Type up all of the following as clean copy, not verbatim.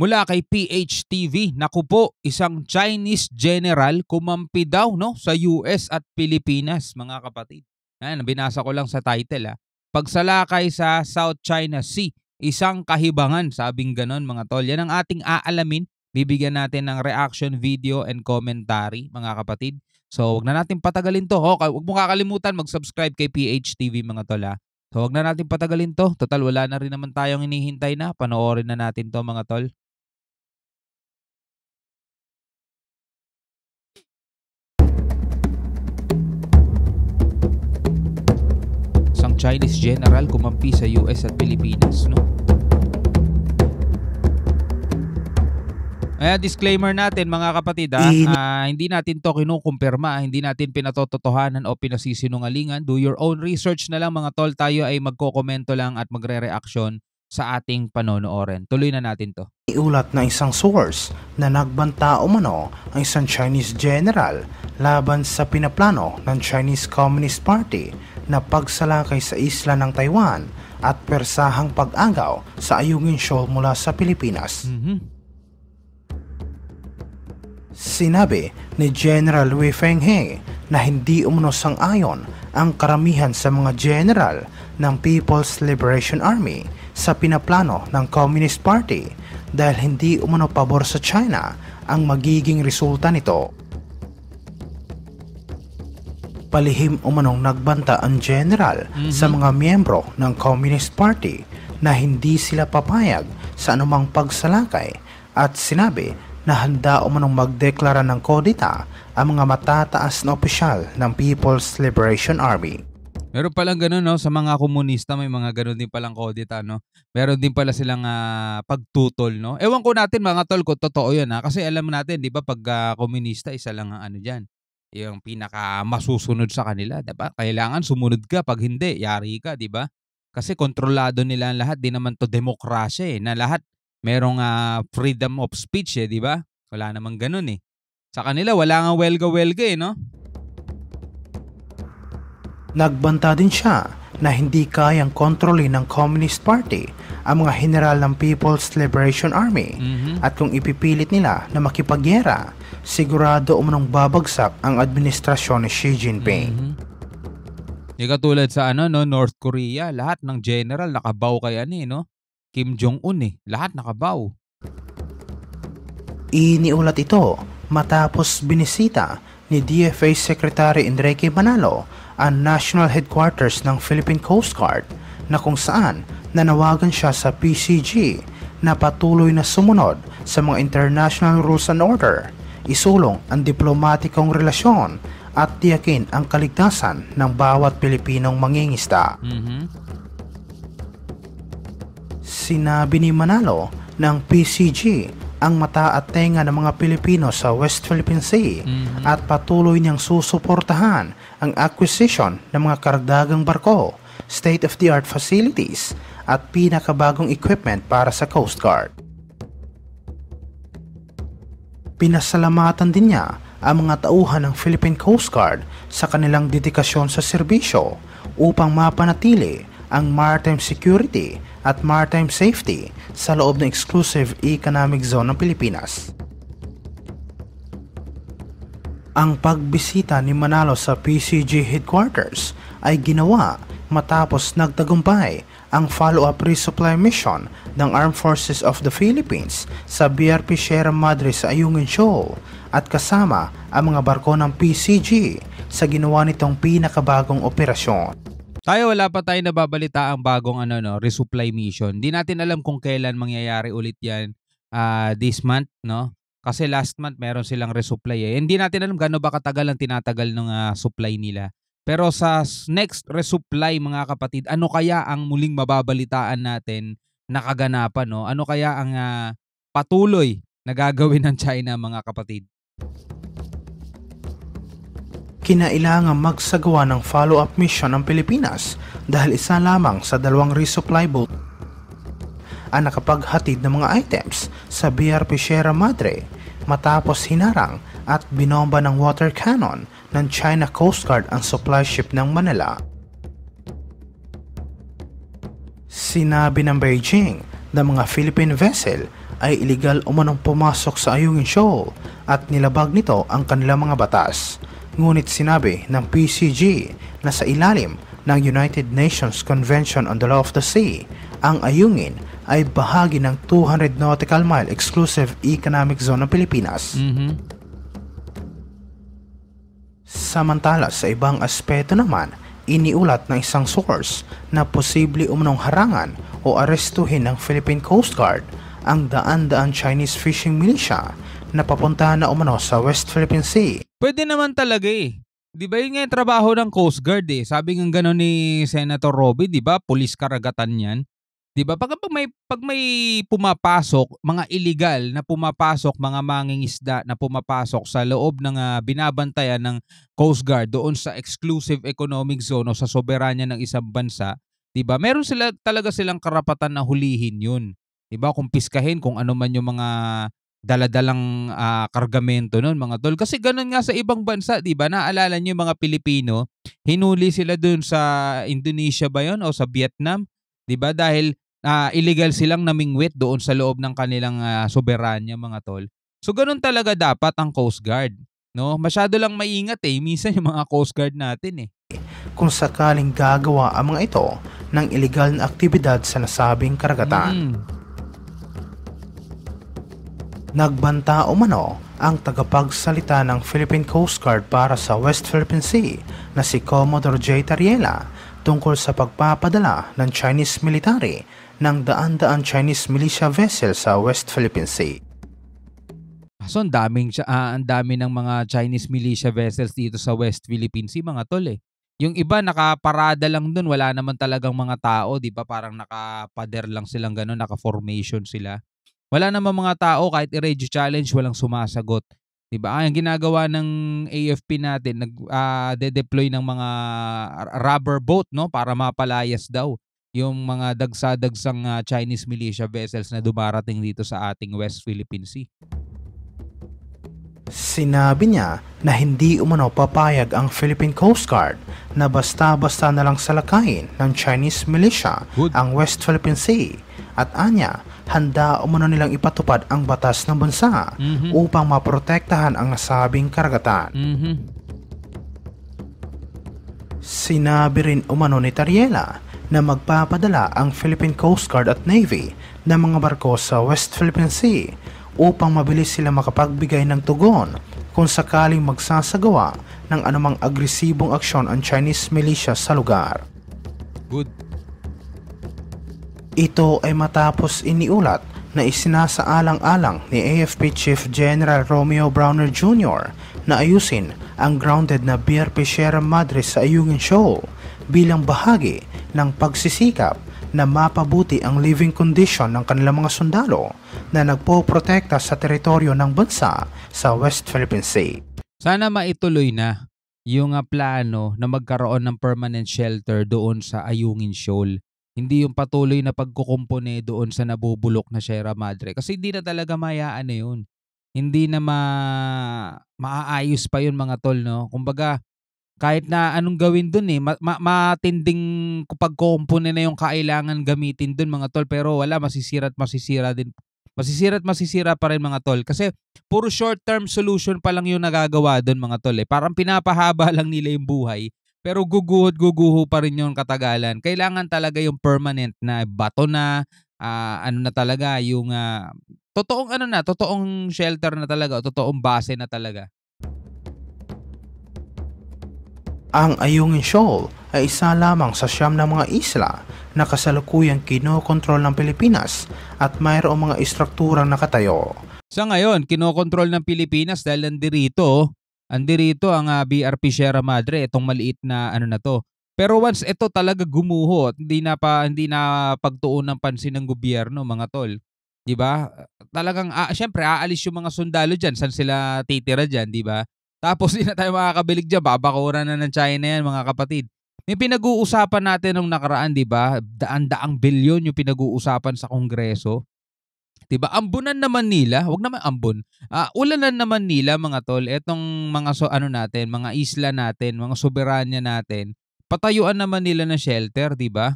mula kay PHTV. Naku po, isang Chinese general kumampi daw sa US at Pilipinas, mga kapatid. Ayan, binasa ko lang sa title. Pagsalakay sa South China Sea, isang kahibangan, sabing ganon mga tol. Yan ang ating aalamin. Bibigyan natin ng reaction video and commentary, mga kapatid. So, wag na natin patagalin to. Huwag mo kakalimutan mag-subscribe kay PHTV, mga tol. So, wag na natin patagalin to. Total, wala na rin naman tayong hinihintay na. Panoorin na natin to, mga tol. Isang Chinese general kumampi sa US at Pilipinas, no? Disclaimer natin, mga kapatid, hindi natin to kinukumpirma, hindi natin pinatototohanan o pinasisinungalingan. Do your own research na lang, mga tol. Tayo ay magkokomento lang at magre-reaction sa ating panonoorin. Tuloy na natin to. Iulat na isang source na nagbanta umano ang isang Chinese general laban sa pinaplano ng Chinese Communist Party na pagsalakay sa isla ng Taiwan at persahang pag-agaw sa Ayungin Shoal mula sa Pilipinas. Sinabi ni General Wei Fenghe na hindi umano sang-ayon ang karamihan sa mga general ng People's Liberation Army sa pinaplano ng Communist Party dahil hindi umano pabor sa China ang magiging resulta nito. Palihim umanong nagbanta ang general sa mga miyembro ng Communist Party na hindi sila papayag sa anumang pagsalakay at sinabi na handa umanong magdeklara ng kodita ang mga matataas na opisyal ng People's Liberation Army. Meron palang ganun, no? Sa mga komunista may mga ganun din palang kodita, no? Meron din pala silang pagtutol, no? Ewan ko natin, mga tol, kung totoo yan, kasi alam natin, di ba, pag komunista, isa lang ang dyan, yung pinaka masusunod sa kanila, di ba? Kailangan sumunod ka, pag hindi, yari ka, di ba? Kasi kontrolado nila ang lahat, di naman to demokrasya na lahat merong freedom of speech, di ba? Wala namang ganun Sa kanila, wala nga welga-welga no? Nagbanta din siya na hindi kayang kontrolin ng Communist Party ang mga general ng People's Liberation Army at kung ipipilit nila na makipagyera, sigurado umanong babagsak ang administrasyon ni Xi Jinping. Di katulad sa North Korea, lahat ng general nakabaw kay Kim Jong-un lahat nakabaw. Iniulat ito matapos binisita ni DFA Secretary Enrique Manalo ang National Headquarters ng Philippine Coast Guard na kung saan nanawagan siya sa PCG na patuloy na sumunod sa mga international rules and order, isulong ang diplomatikong relasyon at tiyakin ang kaligtasan ng bawat Pilipinong mangingisda. Sinabi ni Manalo ng PCG ang mata at tenga ng mga Pilipino sa West Philippine Sea at patuloy niyang susuportahan ang acquisition ng mga karagdagang barko, state-of-the-art facilities at pinakabagong equipment para sa Coast Guard. Pinasalamatan din niya ang mga tauhan ng Philippine Coast Guard sa kanilang dedikasyon sa serbisyo upang mapanatili ang maritime security at maritime safety sa loob ng exclusive economic zone ng Pilipinas. Ang pagbisita ni Manalo sa PCG headquarters ay ginawa matapos nagtagumpay ang follow-up resupply mission ng Armed Forces of the Philippines sa BRP Sierra Madre sa Ayungin Shoal at kasama ang mga barko ng PCG sa ginawa nitong pinakabagong operasyon. Tayo wala pa tayo nababalita ang bagong resupply mission. Hindi natin alam kung kailan mangyayari ulit yan this month, no? Kasi last month meron silang resupply Hindi natin alam gaano ba katagal ang tinatagal ng supply nila. Pero sa next resupply, mga kapatid, ano kaya ang muling mababalitaan natin na kaganapan, no? Ano kaya ang patuloy na gagawin ng China, mga kapatid? Kinailangan magsagawa ng follow-up mission ng Pilipinas dahil isa lamang sa 2 resupply boat ang nakapaghatid ng mga items sa BRP Sierra Madre matapos hinarang at binomba ng water cannon ng China Coast Guard ang supply ship ng Manila. Sinabi ng Beijing na mga Philippine vessel ay iligal umanong pumasok sa Ayungin Shoal at nilabag nito ang kanilang mga batas. Ngunit sinabi ng PCG na sa ilalim ng United Nations Convention on the Law of the Sea, ang Ayungin ay bahagi ng 200 nautical mile exclusive economic zone ng Pilipinas. Samantala sa ibang aspeto naman, iniulat ng isang source na posible umunong harangan o arestuhin ng Philippine Coast Guard ang daan-daan Chinese fishing militia na papunta na umano sa West Philippine Sea. Pwede naman talaga eh. Di ba yun nga yung trabaho ng Coast Guard eh. Sabi nga gano'n ni Senator Robby, di ba? Pulis karagatan yan. Di ba? Pag may pumapasok, mga illegal na pumapasok, mga mangingisda na pumapasok sa loob ng binabantayan ng Coast Guard doon sa exclusive economic zone o sa soberanya ng isang bansa, di ba? Meron talaga silang karapatan na hulihin yun. Di ba? Kumpiskahin kung ano man yung mga daladalang kargamento nun, mga tol. Kasi ganun nga sa ibang bansa, di ba? Naalala niyo yung mga Pilipino, hinuli sila doon sa Indonesia ba yun o sa Vietnam? Di ba? Dahil illegal silang namingwit doon sa loob ng kanilang soberanya, mga tol. So ganun talaga dapat ang Coast Guard, no? Masyado lang maingat eh minsan yung mga Coast Guard natin eh. Kung sakaling gagawa ang mga ito ng illegal na aktibidad sa nasabing karagatan. Nagbanta umano ang tagapagsalita ng Philippine Coast Guard para sa West Philippine Sea na si Commodore J. Tariela tungkol sa pagpapadala ng Chinese military ng daan-daan Chinese militia vessel sa West Philippine Sea. So ang dami ng mga Chinese militia vessels dito sa West Philippine Sea, mga tol eh. Yung iba nakaparada lang dun, wala naman talagang mga tao, di ba? Parang nakapader lang silang gano'n, naka-formation sila. Wala namang mga tao, kahit i-radio challenge, walang sumasagot. Diba? Ang ginagawa ng AFP natin, nag-deploy ng mga rubber boat, no, para mapalayas daw yung mga dagsa-dagsang Chinese militia vessels na dumarating dito sa ating West Philippine Sea. Sinabi niya na hindi umano papayag ang Philippine Coast Guard na basta-basta na lang salakayin ng Chinese militia ang West Philippine Sea at anya handa umano nilang ipatupad ang batas ng bansa upang maprotektahan ang nasabing karagatan. Sinabi rin umano ni Tariela na magpapadala ang Philippine Coast Guard at Navy ng mga barko sa West Philippine Sea upang mabilis sila makapagbigay ng tugon kung sakaling magsasagawa ng anumang agresibong aksyon ang Chinese militia sa lugar. Good. Ito ay matapos iniulat na isinasaalang-alang ni AFP Chief General Romeo Browner Jr. na ayusin ang grounded na BRP Sierra Madre sa Ayungin Shoal bilang bahagi ng pagsisikap na mapabuti ang living condition ng kanilang mga sundalo na nagpoprotekta sa teritoryo ng bansa sa West Philippine Sea. Sana maituloy na yung plano na magkaroon ng permanent shelter doon sa Ayungin Shoal. Hindi yung patuloy na pagkukumpone doon sa nabubulok na Sierra Madre. Kasi hindi na talaga mayaan na yun. Hindi na maaayos pa yun, mga tol, no? Kumbaga, kahit na anong gawin doon eh, matinding pagkukumpone na yung kailangan gamitin doon, mga tol. Pero wala, masisira at masisira din. Masisira at masisira pa rin, mga tol. Kasi puro short-term solution pa lang yung nagagawa doon, mga tol. Parang pinapahaba lang nila yung buhay. Pero guguho pa rin yung katagalan. Kailangan talaga yung permanent na bato na, ano na talaga, yung totoong shelter na talaga, totoong base na talaga. Ang Ayungin Shoal ay isa lamang sa siyam na mga isla na kasalukuyang kinokontrol ng Pilipinas at mayroong mga istrukturang nakatayo. Sa ngayon, kinokontrol ng Pilipinas dahil andirito ang BRP Sierra Madre, itong maliit na ano na to. Pero once ito talaga gumuho at hindi na pagtuon ng pansin ng gobyerno, mga tol, 'di ba? Talagang syempre aalis yung mga sundalo diyan, saan sila titira diyan, 'di ba? Tapos hindi na tayo makakabilig diyan, babakuran na ng China 'yan, mga kapatid. May pinag-uusapan natin nung nakaraan, 'di ba? Daan-daang bilyon yung pinag-uusapan sa Kongreso. Diba? Ambunan naman nila, wag naman ambon. Ulanan naman nila, mga tol, etong mga mga isla natin, mga soberanya natin. Patayuan naman nila ng shelter, 'di ba?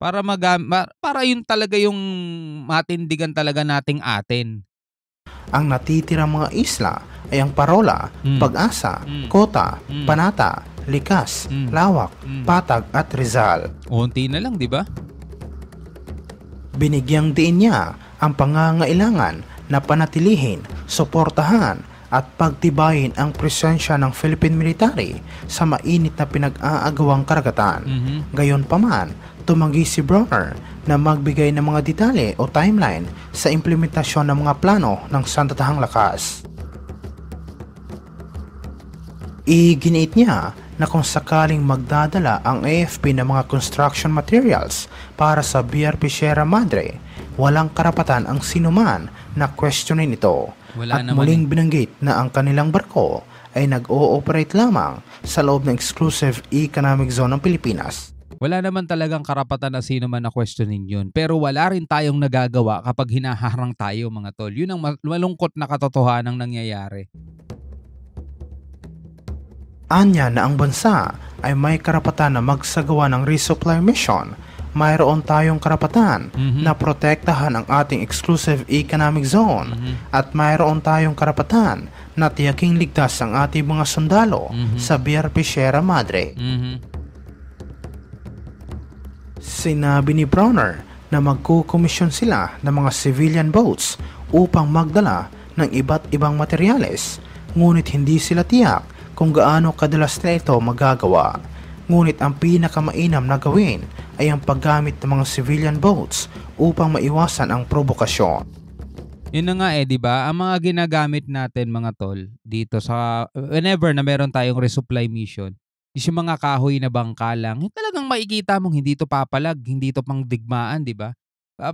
para yun talaga yung matindigan talaga nating atin. Ang natitirang mga isla ay ang Parola, Pag-asa, Kota, Panata, Likas, Lawak, Patag at Rizal. Unti na lang, di ba? Binigyang diin niya ang pangangailangan na panatilihin, suportahan at pagtibayin ang presensya ng Philippine military sa mainit na pinag-aagawang karagatan. Gayunpaman, tumanggi si Bronner na magbigay ng mga detalye o timeline sa implementasyon ng mga plano ng Sandatahang Lakas. Iginiit niya na kung sakaling magdadala ang AFP ng mga construction materials para sa BRP Sierra Madre, walang karapatan ang sinuman na questionin ito. At muling binanggit na ang kanilang barko ay nag-ooperate lamang sa loob ng exclusive economic zone ng Pilipinas. Wala naman talagang karapatan na sino man na questionin yun. Pero wala rin tayong nagagawa kapag hinaharang tayo, mga tol. Yun ang malungkot na katotohanan ng nangyayari. Anya na ang bansa ay may karapatan na magsagawa ng resupply mission. Mayroon tayong karapatan na protektahan ang ating exclusive economic zone at mayroon tayong karapatan na tiyaking ligtas ang ating mga sundalo sa BRP Sierra Madre. Sinabi ni Bronner na magkukomisyon sila ng mga civilian boats upang magdala ng iba't ibang materyales, ngunit hindi sila tiyak kung gaano kadalas na ito magagawa. Ngunit ang pinakamainam na gawin ay ang paggamit ng mga civilian boats upang maiwasan ang provokasyon. Yun na nga di ba? Ang mga ginagamit natin, mga tol, dito sa whenever na meron tayong resupply mission, is yung mga kahoy na bangka lang. Yung talagang makikita mong hindi to papalag, hindi to pang digmaan, di ba?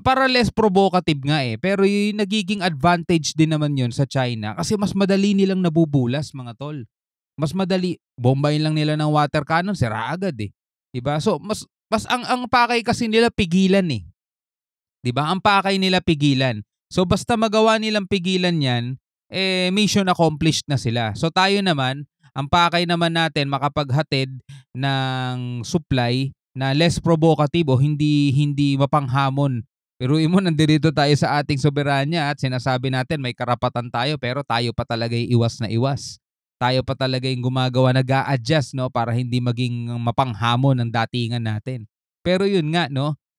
Para less provocative nga pero yung nagiging advantage din naman yun sa China kasi mas madali nilang nabubulas, mga tol. Mas madali, bombayin lang nila ng water cannon, sira agad Diba? So, mas ang pakay kasi nila pigilan Diba? Ang pakay nila pigilan. So, basta magawa nilang pigilan yan, mission accomplished na sila. So, tayo naman, ang pakay naman natin makapaghatid ng supply na less provocative o hindi mapanghamon. Pero mo, nandito tayo sa ating soberanya at sinasabi natin may karapatan tayo pero tayo pa talaga iwas na iwas. Tayo pa talaga yung gumagawa, nag-a-adjust para hindi maging mapanghamon ng datingan natin. Pero yun nga,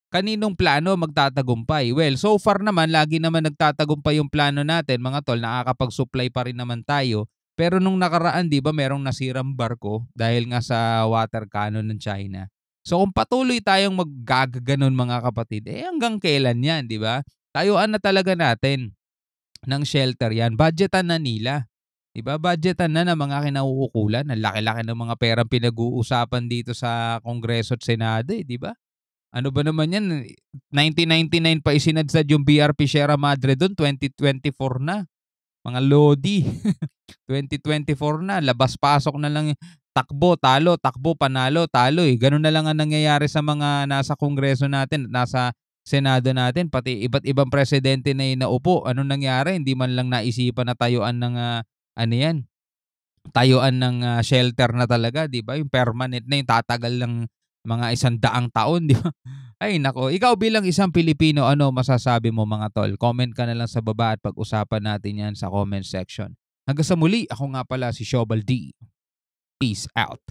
kaninong plano magtatagumpay? Well, so far naman, lagi naman nagtatagumpay yung plano natin, mga tol, nakakapag-supply pa rin naman tayo. Pero nung nakaraan, di ba, merong nasirang barko dahil nga sa water cannon ng China. So kung patuloy tayong maggaganon, mga kapatid, hanggang kailan yan, di ba? Tayuan na talaga natin ng shelter yan. Budgetan na nila. Diba? Budgetan na ng mga kinauukulan. Ang laki-laki ng mga perang pinag-uusapan dito sa Kongreso at Senado, di ba? Ano ba naman yan? 1999 pa isinadsad yung BRP Sierra Madre doon, 2024 na. Mga lodi. 2024 na, labas-pasok na lang, takbo, talo, takbo, panalo, talo Ganun na lang ang nangyayari sa mga nasa Kongreso natin, nasa Senado natin, pati iba't ibang presidente na inaupo. Anong nangyari? Hindi man lang naisipan na tayuan ng tayuan ng shelter na talaga, di ba? Yung permanent na, yung tatagal ng mga 100 taon, di ba? Ay nako, ikaw bilang isang Pilipino, ano masasabi mo, mga tol? Comment ka na lang sa baba at pag-usapan natin yan sa comment section. Hanggang sa muli, ako nga pala si Shobal D. Peace out.